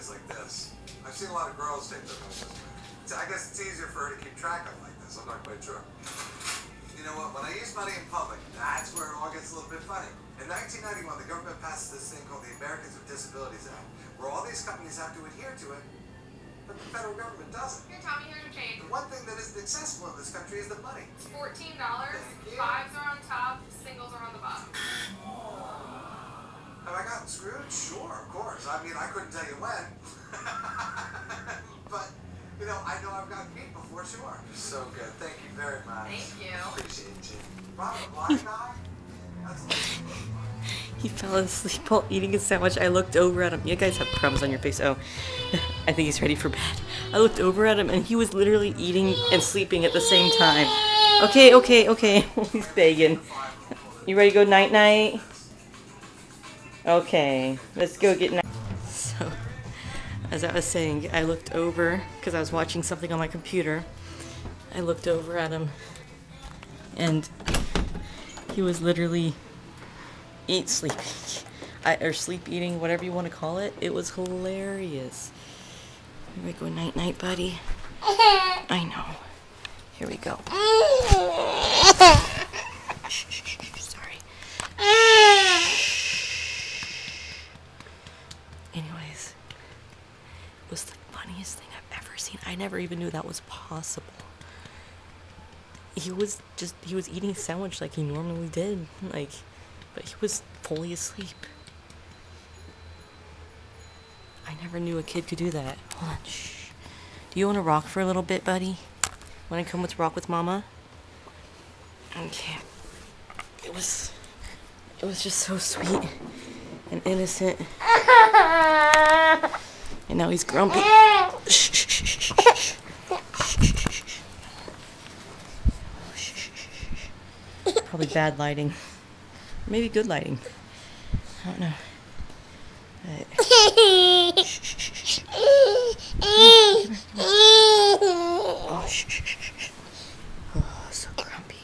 It's like this. I've seen a lot of girls take their photos. I guess it's easier for her to keep track of like this. I'm not quite sure. You know what? When I use money in public, that's where it all gets a little bit funny. In 1991, the government passed this thing called the Americans with Disabilities Act, where all these companies have to adhere to it, but the federal government doesn't. Here, Tommy, here's your change. The one thing that isn't accessible in this country is the money. It's $14. Fives are on top, singles are on the bottom. Have I gotten screwed? Sure, of course. I mean, I couldn't tell you when. But, you know I've gotten beat before, sure. So good. Thank you very much. Thank you. Appreciate you. Robert, blind guy? That's He fell asleep while eating a sandwich. I looked over at him. You guys have crumbs on your face. Oh, I think he's ready for bed. I looked over at him and he was literally eating and sleeping at the same time. Okay. He's begging. You ready to go night-night? Okay, let's go get night. So, as I was saying, I looked over because I was watching something on my computer. I looked over at him and he was literally sleep eating, whatever you want to call it. It was hilarious. Here we go, night-night, buddy. I know. Here we go. Sorry. Anyways, it was the funniest thing I've ever seen. I never even knew that was possible. He was eating a sandwich like he normally did, but he was fully asleep. I never knew a kid could do that. Hold on, shh. Do you want to rock for a little bit, buddy? Want to come with rock with mama? Okay. It was just so sweet and innocent. And now he's grumpy. Probably bad lighting. Maybe good lighting. I don't know. Oh, so grumpy.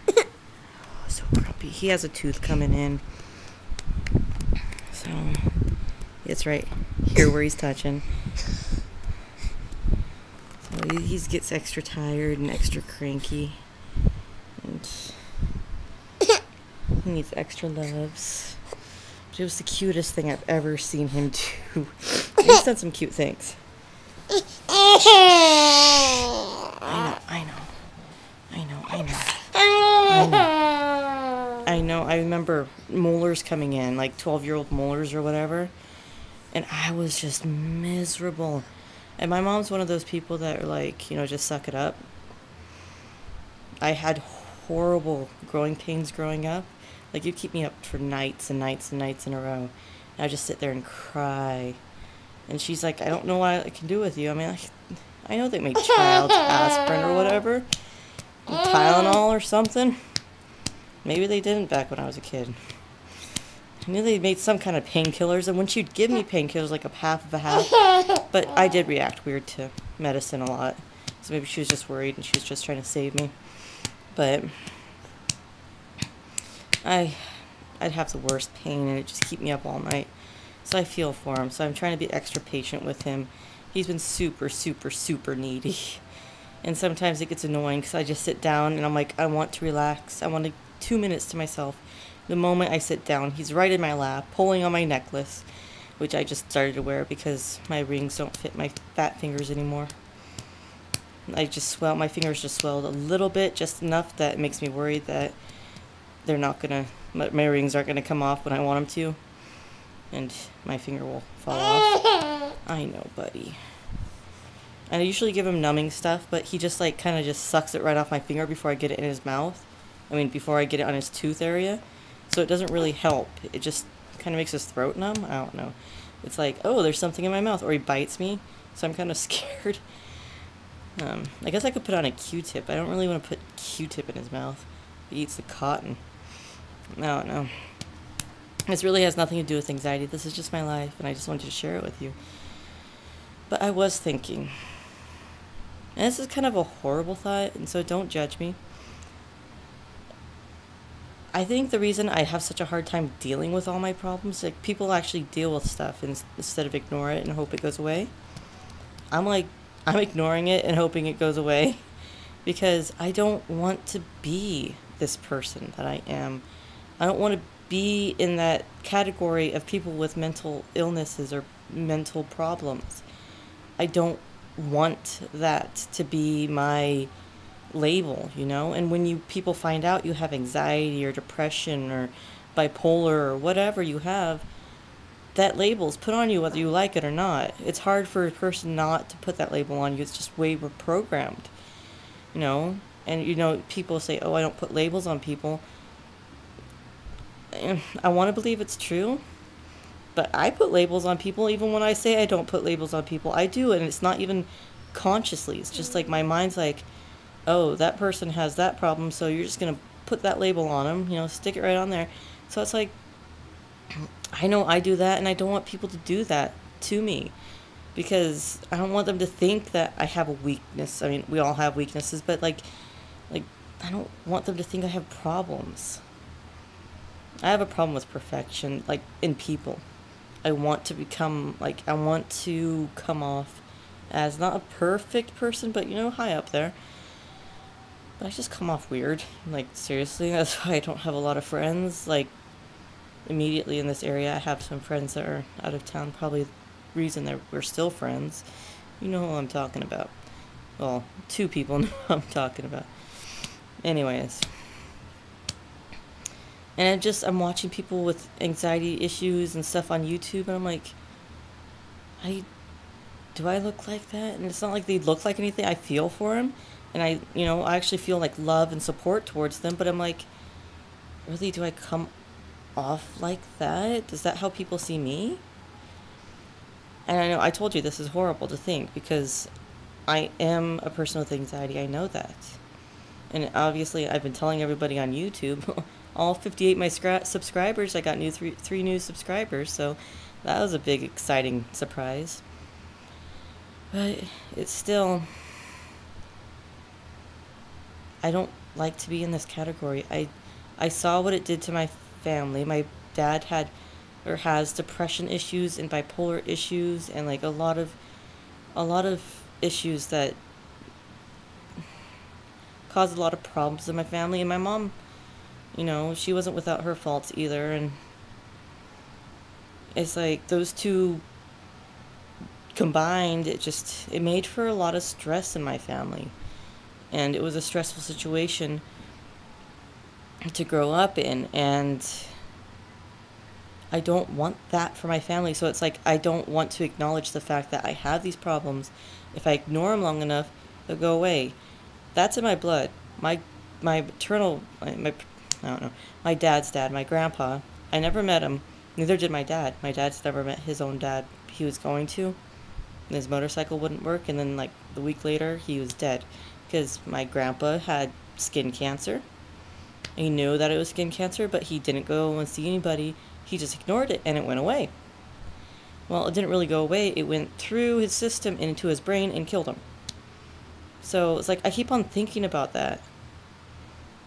Oh, so grumpy. He has a tooth coming in. So, it's right here where he's touching. So he gets extra tired and extra cranky. And he needs extra loves. But it was the cutest thing I've ever seen him do. He's done some cute things. I know. I remember molars coming in, like 12-year-old molars or whatever. And I was just miserable. And my mom's one of those people that are like, just suck it up. I had horrible growing pains growing up. Like, you'd keep me up for nights and nights and nights in a row. And I'd just sit there and cry. And she's like, I don't know what I can do with you. I mean, I know they make child aspirin or whatever. Tylenol or something. Maybe they didn't back when I was a kid. I knew they made some kind of painkillers. And when she'd give me painkillers, like a half of a half. But I did react weird to medicine a lot. So maybe she was just worried and she was just trying to save me. But I'd have the worst pain and it'd just keep me up all night. So I feel for him. So I'm trying to be extra patient with him. He's been super, super, super needy. And sometimes it gets annoying because I just sit down and I'm like, I want to relax. I want 2 minutes to myself. The moment I sit down, he's right in my lap, pulling on my necklace, which I just started to wear because my rings don't fit my fat fingers anymore. My fingers just swelled a little bit, just enough that it makes me worried that my rings aren't gonna come off when I want them to, and my finger will fall off. I know, buddy. And I usually give him numbing stuff, but he just kind of just sucks it right off my finger before I get it in his mouth. Before I get it on his tooth area. So it doesn't really help. It just kind of makes his throat numb. I don't know. It's like, oh, there's something in my mouth, or he bites me, so I'm kind of scared. I guess I could put on a Q-tip. I don't really want to put Q-tip in his mouth. He eats the cotton. I don't know. This really has nothing to do with anxiety. This is just my life, and I just wanted to share it with you. But I was thinking, and this is kind of a horrible thought, and so don't judge me. I think the reason I have such a hard time dealing with all my problems, like people actually deal with stuff instead of ignore it and hope it goes away. I'm like, I'm ignoring it and hoping it goes away because I don't want to be this person that I am. I don't want to be in that category of people with mental illnesses or mental problems. I don't want that to be my label, you know? And when people find out you have anxiety or depression or bipolar or whatever you have, that label's put on you whether you like it or not. It's hard for a person not to put that label on you. It's just way we're programmed, you know? And, you know, people say, oh, I don't put labels on people. And I want to believe it's true, but I put labels on people. Even when I say I don't put labels on people, I do, and it's not even consciously. It's just like my mind's like, oh, that person has that problem, so you're just going to put that label on them, you know, stick it right on there. So it's like, I know I do that, and I don't want people to do that to me because I don't want them to think that I have a weakness. I mean, we all have weaknesses, but like I don't want them to think I have problems. I have a problem with perfection, like in people. I want to come off as not a perfect person, but, you know, high up there. But I just come off weird. Like, seriously, that's why I don't have a lot of friends. Like, immediately in this area, I have some friends that are out of town. Probably the reason that we're still friends. You know who I'm talking about. Well, 2 people know who I'm talking about. Anyways. And I'm watching people with anxiety issues and stuff on YouTube, and I'm like, do I look like that? And it's not like they look like anything. I feel for them, and I actually feel like love and support towards them, but I'm like, really, do I come off like that? Is that how people see me? And I know I told you this is horrible to think because I am a person with anxiety. I know that. And obviously, I've been telling everybody on YouTube, all 58 my subscribers, I got three new subscribers, so that was a big, exciting surprise. But it's still, I don't like to be in this category. I saw what it did to my family. My dad has depression issues and bipolar issues and like a lot of issues that caused a lot of problems in my family. And my mom, you know, she wasn't without her faults either. And it's like those two combined, it made for a lot of stress in my family. And it was a stressful situation to grow up in. And I don't want that for my family. So it's like I don't want to acknowledge the fact that I have these problems. If I ignore them long enough, they'll go away. That's in my blood. My maternal, I don't know, my dad's dad, my grandpa, I never met him. Neither did my dad. My dad's never met his own dad. He was going to, and his motorcycle wouldn't work, and then like the week later, he was dead. Because my grandpa had skin cancer. He knew that it was skin cancer, but he didn't go and see anybody. He just ignored it, and it went away. Well, it didn't really go away. It went through his system and into his brain and killed him. So it's like I keep on thinking about that.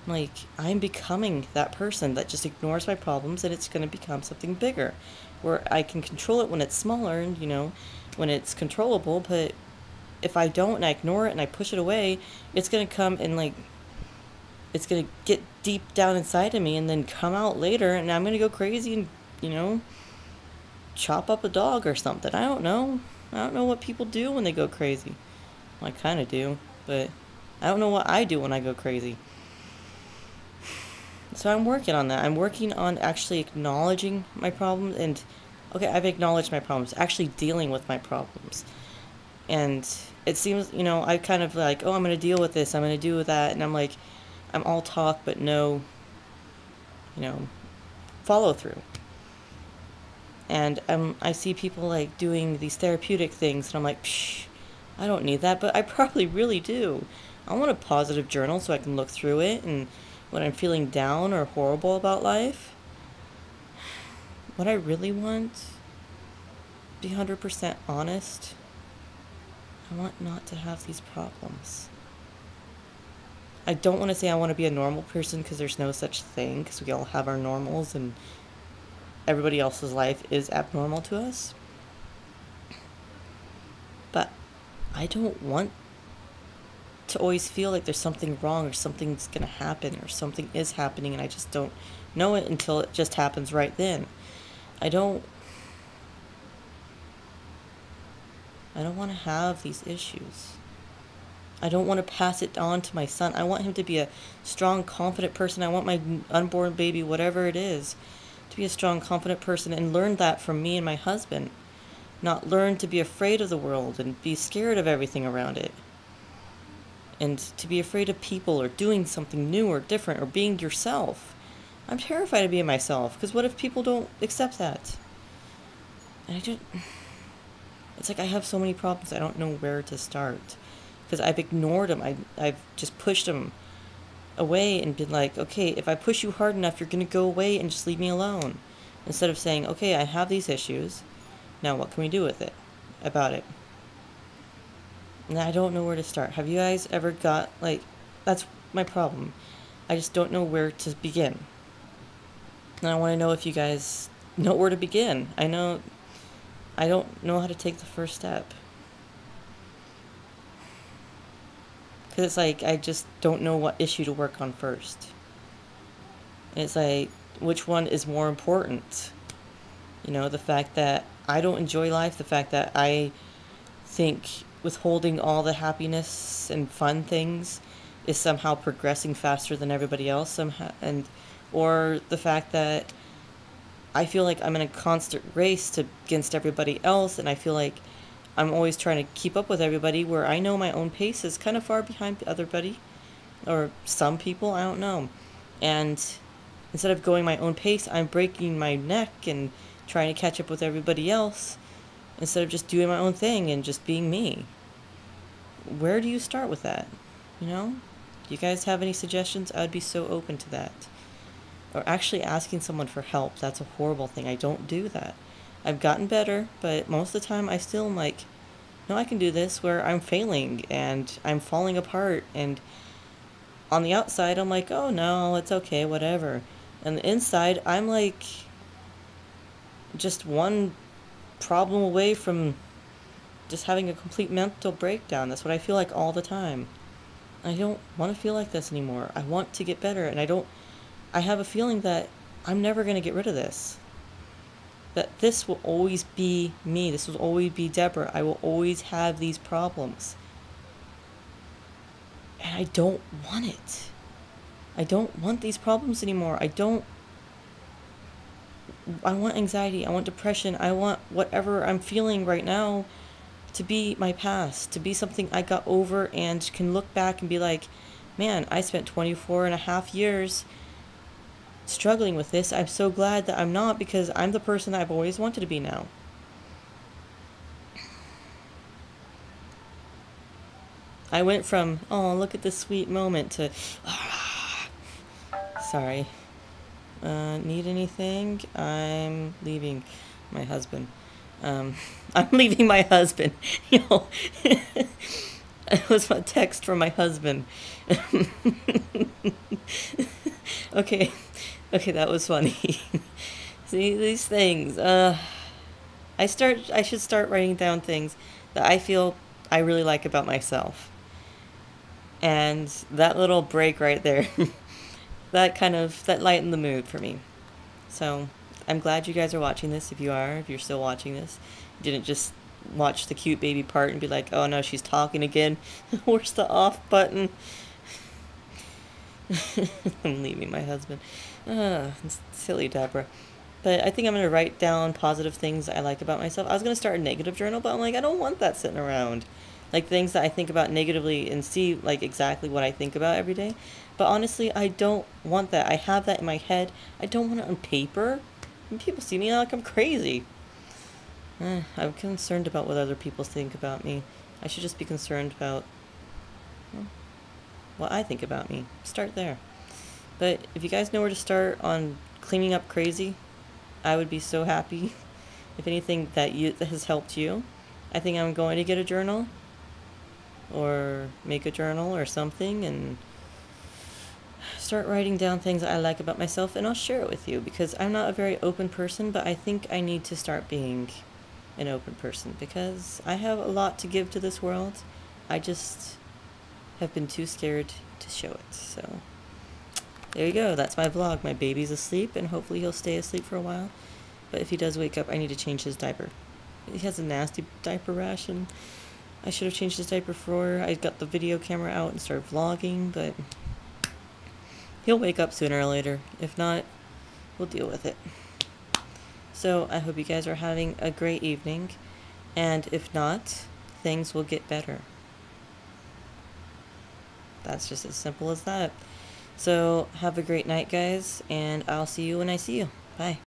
Like, I'm becoming that person that just ignores my problems, and it's going to become something bigger. Where I can control it when it's smaller and, you know, when it's controllable, but if I don't and I ignore it and I push it away, it's going to come and, like, it's going to get deep down inside of me and then come out later, and I'm going to go crazy and, you know, chop up a dog or something. I don't know. I don't know what people do when they go crazy. Well, I kind of do, but I don't know what I do when I go crazy. So I'm working on that. I'm working on actually acknowledging my problems and, okay, I've acknowledged my problems, actually dealing with my problems. And it seems, you know, I kind of like, oh, I'm going to deal with this, I'm going to do that, and I'm like, I'm all talk but no, you know, follow through. And I see people like doing these therapeutic things, and I'm like, psh, I don't need that, but I probably really do. I want a positive journal so I can look through it, and when I'm feeling down or horrible about life, what I really want, be 100% honest, I want not to have these problems. I don't want to say I want to be a normal person because there's no such thing, because we all have our normals and everybody else's life is abnormal to us. But I don't want to always feel like there's something wrong or something's going to happen or something is happening and I just don't know it until it just happens right then. I don't want to have these issues. I don't want to pass it on to my son. I want him to be a strong, confident person. I want my unborn baby, whatever it is, to be a strong, confident person and learn that from me and my husband. Not learn to be afraid of the world and be scared of everything around it. And to be afraid of people or doing something new or different or being yourself. I'm terrified of being myself because what if people don't accept that? And it's like I have so many problems. I don't know where to start because I've ignored them. I've just pushed them away and been like, okay, if I push you hard enough, you're going to go away and just leave me alone. Instead of saying, okay, I have these issues. Now what can we do with it? About it? And I don't know where to start. Have you guys ever got, like, that's my problem. I just don't know where to begin. And I want to know if you guys know where to begin. I don't know how to take the first step. Because it's like, I just don't know what issue to work on first. And it's like, which one is more important? You know, the fact that I don't enjoy life, the fact that I think withholding all the happiness and fun things is somehow progressing faster than everybody else somehow, or the fact that I feel like I'm in a constant race against everybody else and I feel like I'm always trying to keep up with everybody where I know my own pace is kind of far behind everybody or some people, I don't know. And instead of going my own pace, I'm breaking my neck and trying to catch up with everybody else instead of just doing my own thing and just being me. Where do you start with that? You know? Do you guys have any suggestions? I would be so open to that. Or actually asking someone for help. That's a horrible thing. I don't do that. I've gotten better, but most of the time I still am like, no, I can do this, where I'm failing and I'm falling apart. And on the outside, I'm like, oh no, it's okay, whatever. And the inside, I'm like just one problem away from just having a complete mental breakdown. That's what I feel like all the time. I don't want to feel like this anymore. I want to get better, and I have a feeling that I'm never going to get rid of this. That this will always be me. This will always be Deborah. I will always have these problems. And I don't want it. I don't want these problems anymore. I want anxiety. I want depression. I want whatever I'm feeling right now to be my past, to be something I got over and can look back and be like, man, I spent 24 and a half years struggling with this. I'm so glad that I'm not, because I'm the person that I've always wanted to be now. I went from, oh, look at this sweet moment to, sorry. Need anything? I'm leaving my husband. I'm leaving my husband. You know, it was a text from my husband. Okay, that was funny. See, these things. I should start writing down things that I feel I really like about myself. And that little break right there, that lightened the mood for me. So I'm glad you guys are watching this. If you're still watching this, you didn't just watch the cute baby part and be like, oh no, she's talking again. Where's the off button? I'm leaving my husband. It's silly, Deborah. But I think I'm going to write down positive things I like about myself. I was going to start a negative journal, but I'm like, I don't want that sitting around. Like things that I think about negatively and see like exactly what I think about every day. But honestly, I don't want that. I have that in my head. I don't want it on paper. And people see me like I'm crazy. I'm concerned about what other people think about me. I should just be concerned about what I think about me. Start there. But if you guys know where to start on cleaning up crazy, I would be so happy. If anything that has helped you, I think I'm going to get a journal or make a journal or something and start writing down things I like about myself, and I'll share it with you, because I'm not a very open person, but I think I need to start being an open person, because I have a lot to give to this world. I just have been too scared to show it. So there you go. That's my vlog. My baby's asleep, and hopefully he'll stay asleep for a while. But if he does wake up, I need to change his diaper. He has a nasty diaper rash, and I should have changed his diaper before I got the video camera out and started vlogging, but he'll wake up sooner or later. If not, we'll deal with it. So I hope you guys are having a great evening, and if not, things will get better. That's just as simple as that. So have a great night, guys, and I'll see you when I see you. Bye.